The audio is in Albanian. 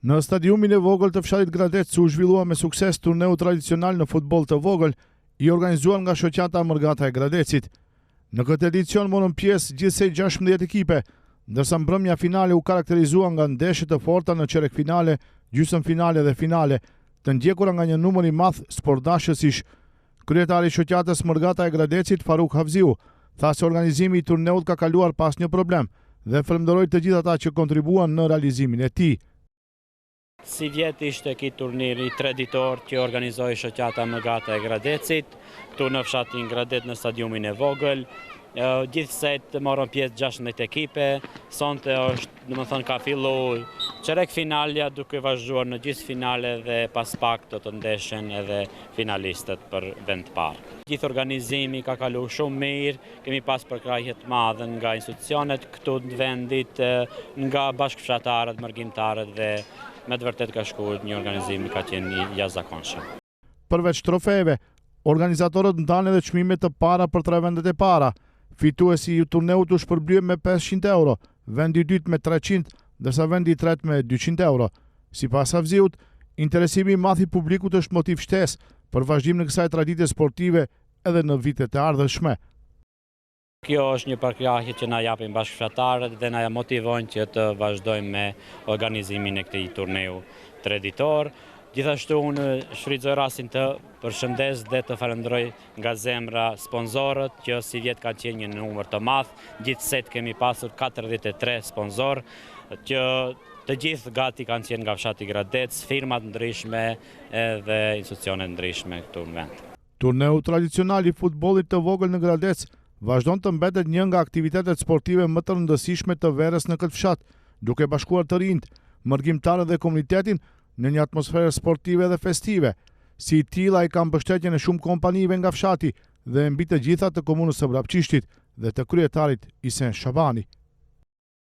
Në stadiumin e vogël të fshatit Gradec u zhvillua me sukses turneu tradicional në futboll të vogël, i organizuar nga shoqata Mërgata e Gradecit. Në këtë edicion morën pjesë gjithsej 16 ekipe, ndërsa mbrëmja finale u karakterizua nga ndeshje të forta në çerek finale, gjysmëfinale dhe finale, të ndjekura nga një numër i madh sportdashësish. Kryetari i shoqatës Mërgata e Gradecit, Faruk Havziu, tha se organizimi i turneut ka kaluar pas një problem dhe falenderoi të gjithë ata që kontribuan në realizimin e tij. Si vjet ishte ky turnir i treditor që organizoi shoqata Mërgata e Gradecit, këtu në fshatin Gradec në stadiumin e vogël. Gjithsej morën pjesë 16 ekipe, sonte ka filluar çerek finalja duke vazhduar në gjithë finale dhe pas pak do të ndeshen edhe finalistët për vend të parë. Gjithë organizimi ka kaluar shumë mirë, kemi pas përkrahje të madhe nga institucionet këtu në vendit, nga bashkëfshatarët, mërgjimtarët dhe me të vërtet ka shkuar një organizim ka qenë i jashtëzakonshëm. Përveç trofeve, organizatorët ndanë edhe çmime të para për 3 vendet e para. Fituesi i turneut u shpërblye me 500 euro, vendi i dytë me 300, ndërsa vendi i tretë me 200 euro. Sipas Havziut, interesimi i madh i publikut është motiv shtesë për vazhdim në kësaj tradite sportive edhe në vitet e ardhshme. Kjo është një përkrahje që na japin bashkëfshatarët dhe na motivojnë që të vazhdojmë me organizimin e këtij turneu treditor. Gjithashtu unë shfrytëzoj rastin të përshëndes dhe të falenderoj nga zemra sponsorët që si vjet kanë qenë një numër të madh. Gjithsej kemi pasur 43 sponsor që të gjithë gati kanë qenë nga fshati Gradec, firma të ndryshme dhe institucione të ndryshme këtu në vend. Turneu tradicional i futbollit të vogël në Gradec vazhdon të mbetet një nga aktivitetet sportive më të rëndësishme të verës në këtë fshat, duke bashkuar të rinjt, mërgjimtarët dhe komunitetin në një atmosferë sportive dhe festive. Si i tilla i ka mbështetjen e shumë kompanive nga fshati dhe mbi të gjitha të komunës së Vrapçishtit dhe të kryetarit Isen Shabani.